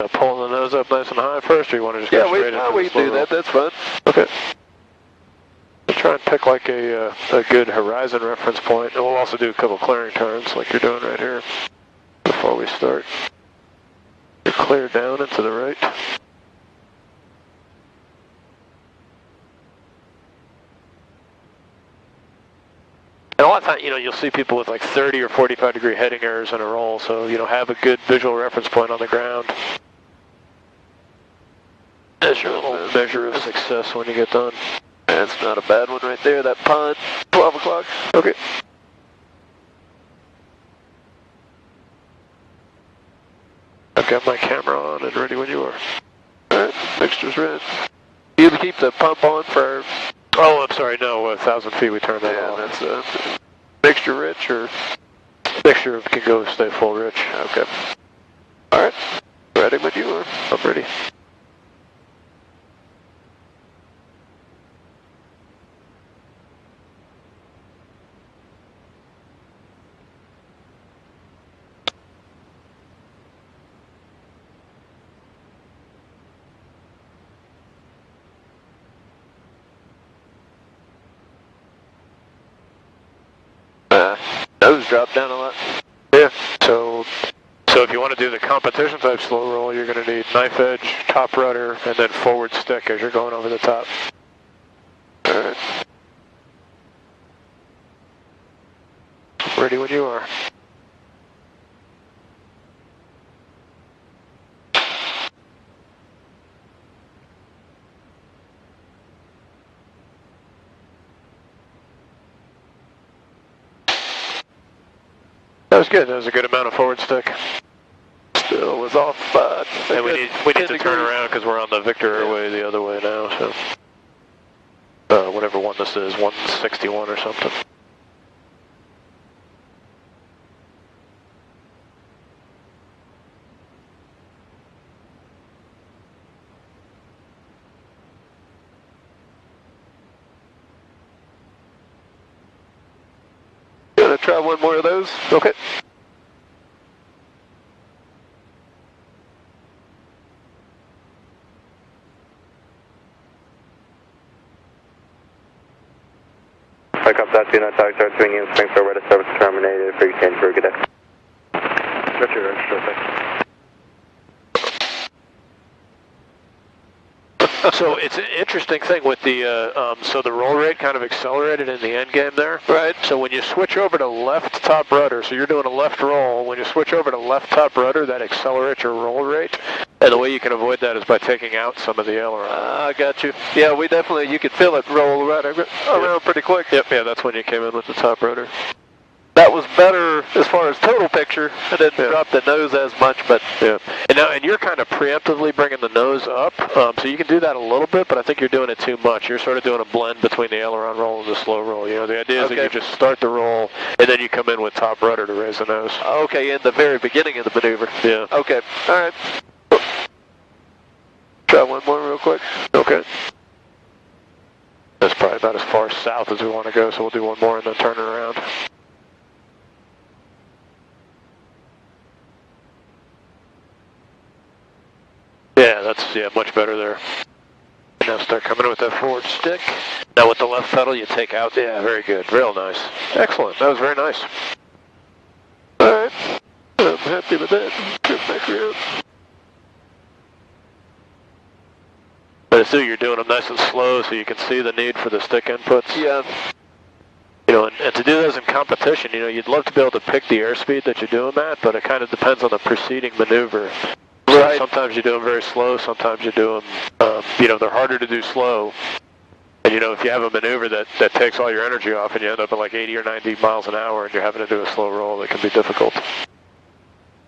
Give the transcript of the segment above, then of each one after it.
pulling the nose up nice and high first, or you want to just go straight into the slow roll? Yeah, we can do that. That's fine. Okay. We'll try and pick like a good horizon reference point, and we'll also do a couple clearing turns like you're doing right here before we start. You're clear down and to the right. And a lot of times, you'll see people with like 30 or 45 degree heading errors in a roll, so, have a good visual reference point on the ground. As your little measure of success when you get done. That's not a bad one right there, that pond, 12 o'clock. Okay. I've got my camera on and ready when you are. Alright, mixture's red. You keep the pump on for... Oh, I'm sorry, no, 1,000 feet we turn that off. That's mixture rich or... Mixture can go stay full rich. Okay. Alright, ready when you are. I'm ready. Nose dropped down a lot. Yeah, so if you want to do the competition type slow roll, you're going to need knife edge, top rudder, and then forward stick as you're going over the top. Alright. Ready when you are. That was good. That was a good amount of forward stick. Still was off by... And we need to turn around because we're on the Victor Airway the other way now, so... whatever one this is, 161 or something. Gonna try one more of those? Okay. Pick up that 29 Tower, start swinging in, swing forward, service terminated, free change for a good day. Got your extra thing. So it's an interesting thing with the, so the roll rate kind of accelerated in the end game there. Right. So when you switch over to left top rudder, so you're doing a left roll, when you switch over to left top rudder, that accelerates your roll rate. And the way you can avoid that is by taking out some of the aileron. I got you. Yeah, we definitely, you could feel it roll right around pretty quick. Yep, yeah, that's when you came in with the top rudder. That was better as far as total picture. I didn't drop the nose as much, but... Yeah. And you're kind of preemptively bringing the nose up, so you can do that a little bit, but I think you're doing it too much. You're sort of doing a blend between the aileron roll and the slow roll. The idea is that you just start the roll, and then you come in with top rudder to raise the nose. Okay, in the very beginning of the maneuver. Yeah. Okay, all right. Try one more real quick. Okay. That's probably about as far south as we want to go, so we'll do one more and then turn it around. Yeah, that's much better there. And now start coming in with that forward stick. Now with the left pedal, you take out. Yeah, very good. Real nice. Excellent. That was very nice. All right. I'm happy with that. Turn back around. But I see you're doing them nice and slow so you can see the need for the stick inputs. Yeah. And to do those in competition, you'd love to be able to pick the airspeed that you're doing that, but it kind of depends on the preceding maneuver. Right. Sometimes you do them very slow, sometimes you do them, they're harder to do slow. And if you have a maneuver that takes all your energy off and you end up at like 80 or 90 miles an hour and you're having to do a slow roll, it can be difficult.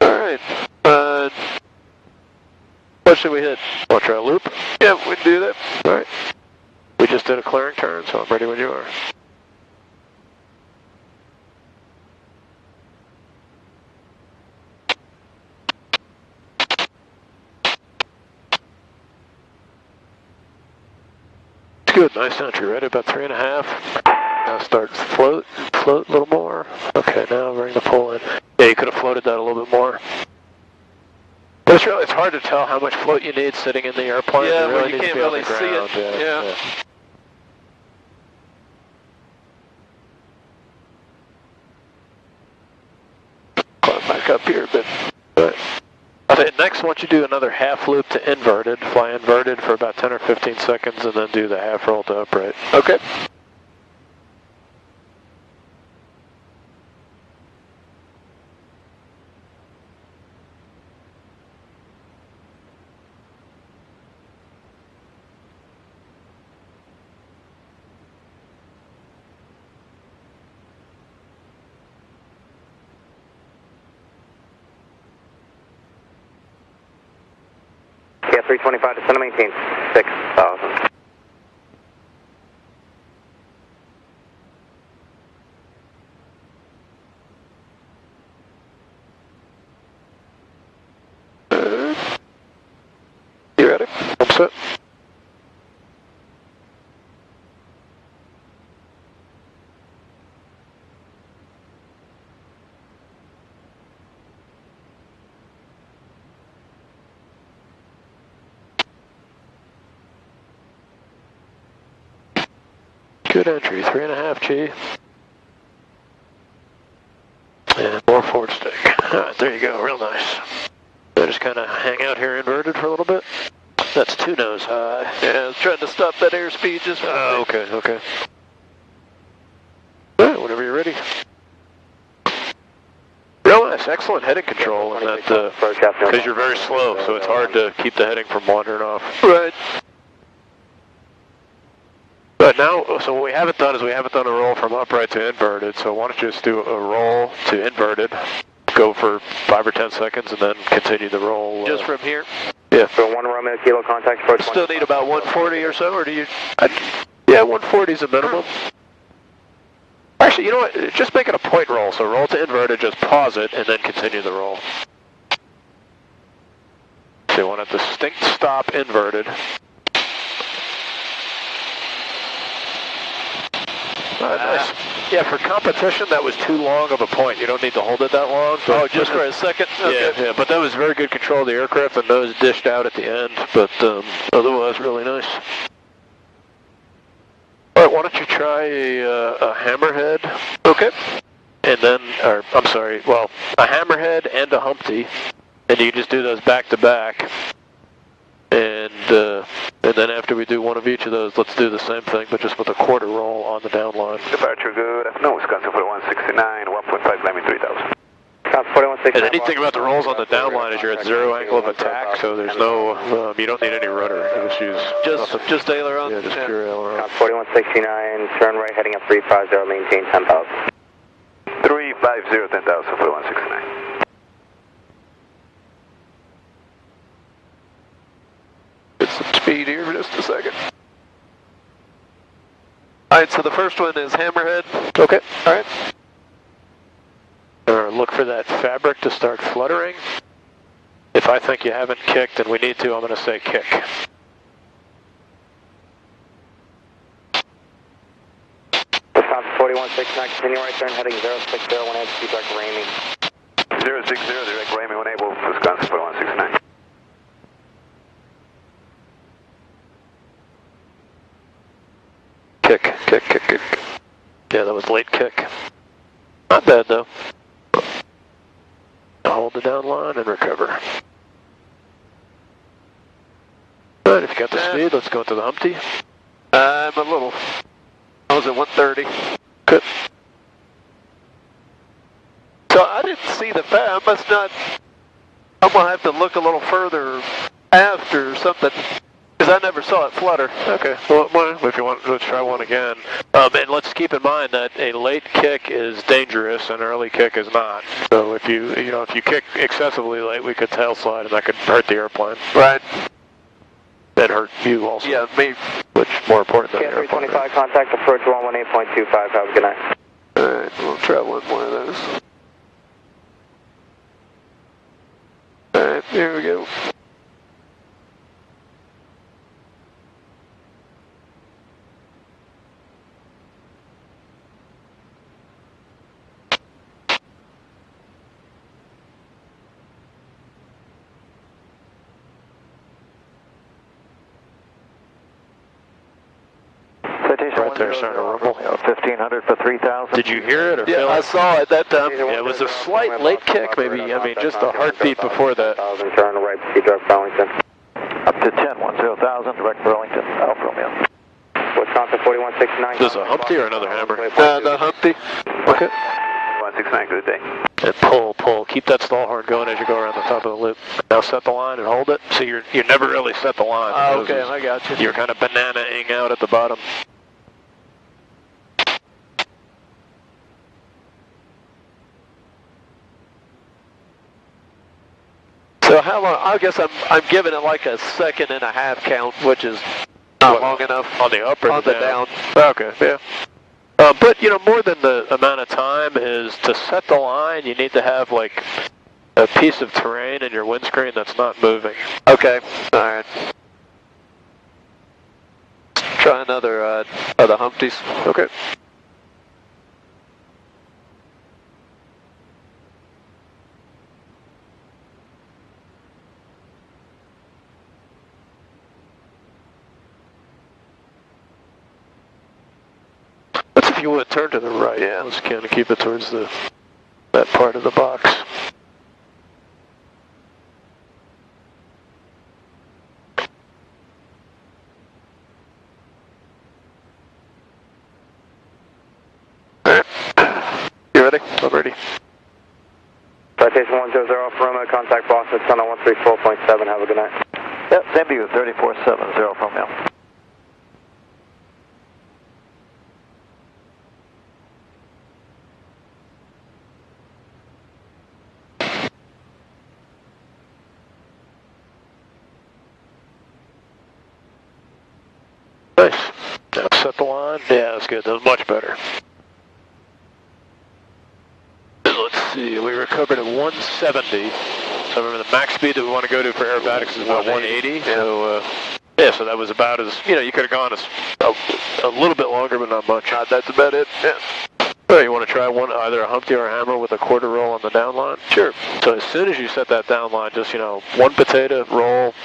All right. What should we hit? Want to try a loop? Yeah, we can do that. All right. We just did a clearing turn, so I'm ready when you are. Good, nice entry, right about 3.5. Now start float a little more. Okay, now bring the pull in. Yeah, you could have floated that a little bit more. But it's it's hard to tell how much float you need sitting in the airplane. Yeah, you well, really you need can't to be on really the see ground. it. Yeah. Climb back up here a bit. Okay, next, once you do another half loop to inverted, fly inverted for about 10 or 15 seconds, and then do the half roll to upright. Okay. Yeah, 325 to center maintain 6,000. You ready? I'm set. Good entry, 3.5 G. And more forward stick. Alright, there you go, real nice. So just kind of hang out here inverted for a little bit. That's 2 nose high. Yeah, I was trying to stop that airspeed just for a bit. Okay, okay. Alright, whenever you're ready. Real nice, excellent heading control in that, because you're very slow, so it's hard to keep the heading from wandering off. Right. But now, so what we haven't done is we haven't done a roll from upright to inverted, so why don't you just do a roll to inverted, go for 5 or 10 seconds, and then continue the roll. Just from here? Yeah. So 1 Romeo Kilo contact for Still need about 140 or so, or do you? Yeah, 140 is a minimum. Actually, you know what? Just make it a point roll, so roll to inverted, just pause it, and then continue the roll. So you want a distinct stop inverted. Nice. Yeah, for competition, that was too long of a point. You don't need to hold it that long. Oh, just for a second? Okay. Yeah, but that was very good control of the aircraft. The nose dished out at the end, but otherwise really nice. All right, why don't you try a hammerhead? Okay. And then, or I'm sorry, well, a hammerhead and a Humpty, and you just do those back to back. And then after we do one of each of those, let's do the same thing, but just with a quarter roll on the downline. Departure good afternoon, Wisconsin 4169, 1.5 climbing 3000. And anything about the rolls on the downline is you're at 0 angle of attack, so there's no, you don't need any rudder. You just use just aileron. Yeah, just pure aileron. 4169, turn right heading up 350, maintain 10,000. 350, 10,000, 4169. Get some speed here for just a second. Alright, so the first one is hammerhead. Okay. Alright. Look for that fabric to start fluttering. If I think you haven't kicked and we need to, I'm going to say kick. Wisconsin 4169, continue right turn heading 060, 1 altitude direct Ramey. 060, direct Ramey, 1 able, Wisconsin 4169. Kick. Yeah, that was late kick. Not bad though. Hold the down line and recover. Alright, if you got the speed, let's go into the Humpty. I'm a little. I was at 130. Good. So I didn't see the I must not. I'm gonna have to look a little further after something. Because I never saw it flutter. Okay, well, if you want, let's try one again. And let's keep in mind that a late kick is dangerous and an early kick is not. So if you kick excessively late, we could tail slide and that could hurt the airplane. Right. That hurt you also. Yeah, me. Which more important than the airplane. 325, contact approach 118.25, have a good night. Alright, we'll try one more of those. Alright, here we go. right there starting to rumble. 1500 for 3000. Did you hear it or feel I it? saw it that time. Yeah, it was a slight late kick, maybe. I mean, just a heartbeat before that. Turn right, direct Burlington. Up to 1010,000, direct Burlington, Alfa Romeo. Wisconsin 4169. Is this a Humpty or another hammer? The Humpty. Okay. 169, good day. And pull. Keep that stall horn going as you go around the top of the loop. Now set the line and hold it. So you never really set the line. Okay, I got you. You're kind of banana-ing out at the bottom. So how long? I guess I'm giving it like a 1.5 seconds count, which is not long enough. On the up or on the down. Okay, yeah. But, you know, more than the amount of time is to set the line, you need to have, like, a piece of terrain in your windscreen that's not moving. Okay, all right. Try another of the Humpties. Okay. If you would turn to the right, Yeah. let's kind of keep it towards that part of the box. All right, you ready? I'm ready. Citation 100 Alfa Romeo, contact Boston, Tunnel 134.7. Have a good night. Yep, same to you, 3470, Alfa Romeo. Nice. Now set the line. Yeah, that's good. That was much better. Let's see. We recovered at 170. So remember the max speed that we want to go to for aerobatics is about 180. So yeah, so that was about as, you know, you could have gone as a little bit longer, but not much. That's about it. Yeah. Well, you want to try either a Humpty or a hammer with a quarter roll on the down line? Sure. So as soon as you set that down line, just, you know, one potato, roll,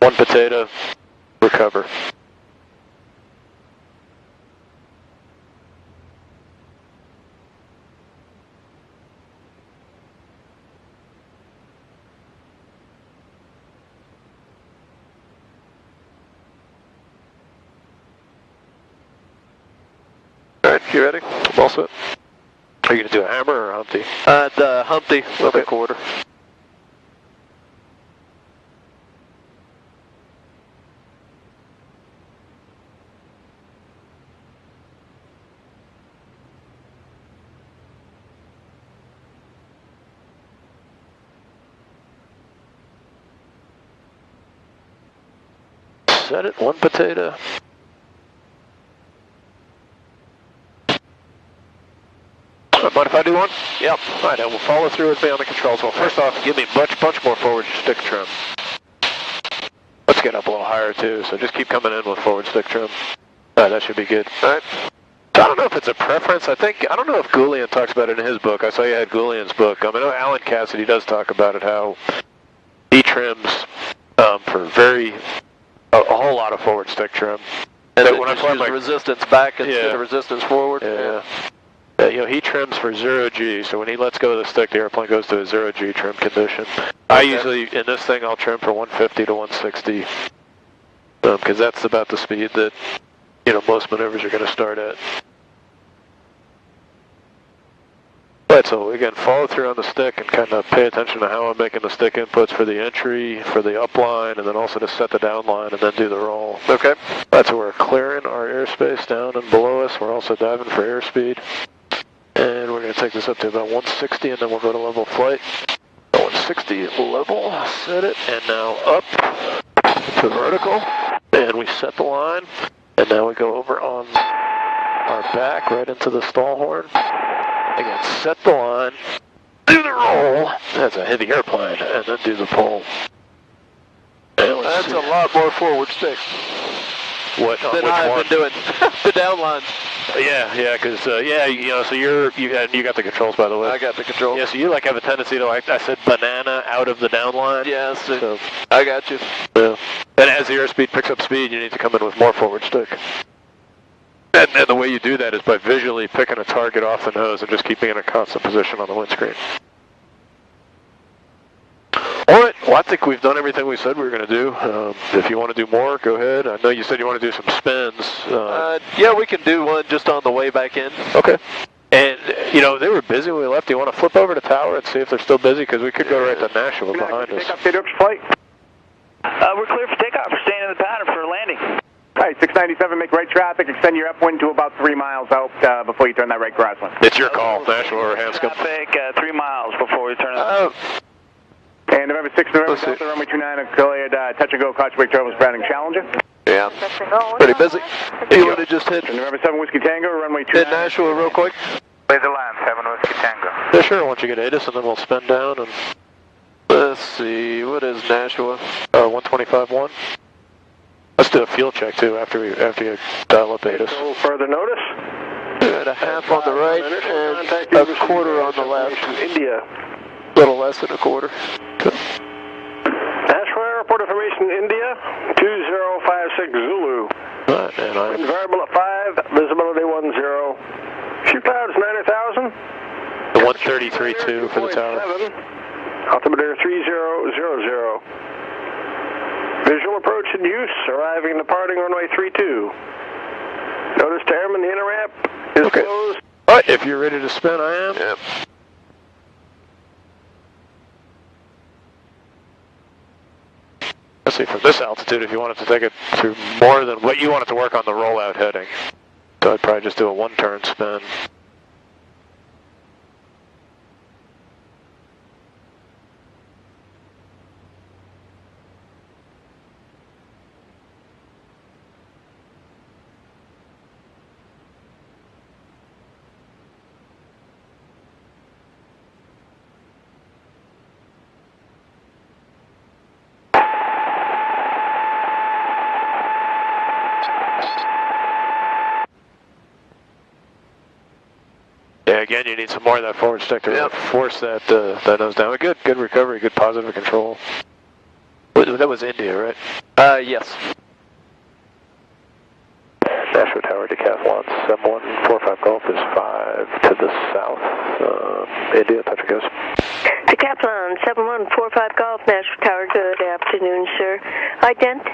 one potato, recover. All right, you ready? I'm all set. Are you going to do a hammer or a Humpty? The Humpty with a quarter. Set it, one potato. Mind if I do one? Yep. All right, and we'll follow through with me on the controls. Well, first off, give me bunch more forward stick trim. Let's get up a little higher too, so just keep coming in with forward stick trim. All right, that should be good. All right. So I don't know if it's a preference. I don't know if Goulian talks about it in his book. I saw you had Goulian's book. I know Alan Cassidy does talk about it, how he trims for a whole lot of forward stick trim. And when I use resistance back instead of resistance forward. Yeah. You know, he trims for 0G, so when he lets go of the stick, the airplane goes to a 0G trim condition. I usually, in this thing, I'll trim for 150 to 160, because that's about the speed that, you know, most maneuvers are going to start at. Right, so again, follow through on the stick and kind of pay attention to how I'm making the stick inputs for the entry, for the upline, and then also to set the down line and then do the roll. Okay. Right, so we're clearing our airspace down and below us. We're also diving for airspeed. And we're going to take this up to about 160, and then we'll go to level flight. 160 level, set it, and now up to vertical. And we set the line, and now we go over on our back right into the stall horn. Again, set the line, do the roll. That's a heavy airplane, and then do the pull. That's a lot more forward stick. What? Than I've been doing. The down line. Yeah, because you know, so you got the controls, by the way. I got the controls. Yeah, so you like have a tendency to, like I said, banana out of the down line. Yes, so I got you. Yeah. And as the airspeed picks up speed, you need to come in with more forward stick. And the way you do that is by visually picking a target off the nose and just keeping it in a constant position on the windscreen. All right, well, I think we've done everything we said we were going to do. If you want to do more, go ahead. I know you said you want to do some spins. Yeah, we can do one just on the way back in. Okay. And, you know, they were busy when we left. Do you want to flip over to tower and see if they're still busy? Because we could go right to Nashua behind us. Flight. We're clear for takeoff. We're staying in the pattern for landing. All right, 697, make right traffic, extend your upwind to about 3 miles out before you turn that right crosswind. It's your call, Nashua or Hanscom. Traffic 3 miles before we turn it. And November 6th, November Delta, runway 29, cleared touch and go, Koscheberg Terminals, Browning Challenger. Yeah, pretty busy. You want to just hit November 7, Whiskey Tango, runway 29. Hit Nashua real quick. Laser line, 7 Whiskey Tango. Yeah, sure. Once you get ATIS, and then we'll spin down and... Let's see, what is Nashua? 125.1. Let's do a fuel check, too, after you dial up ATIS. A little further notice. 2.5 on the right and a quarter on the left. India. A little less than a quarter. Nashua Airport information, India, 2056 Zulu. Right, and I'm... Variable at 5, visibility 10. Shoot clouds 90,000. The 133.2 for the tower. Altimeter 3000. Visual approach in use, arriving and departing runway 32. Notice to airmen, the inner ramp is closed. All right, if you're ready to spin, I am. Yep. Let's see, from this altitude, if you wanted to take it to more than what you wanted to work on the rollout heading. So I'd probably just do a one-turn spin. Yeah, again, you need some more of that forward stick to force that nose down. Good recovery, good positive control. That was India, right? Yes. Nashua Tower, decathlon, 7145 Golf is 5 to the south. India, touch and goes. Decathlon, 7145 Golf, Nashua Tower, good afternoon, sir. Ident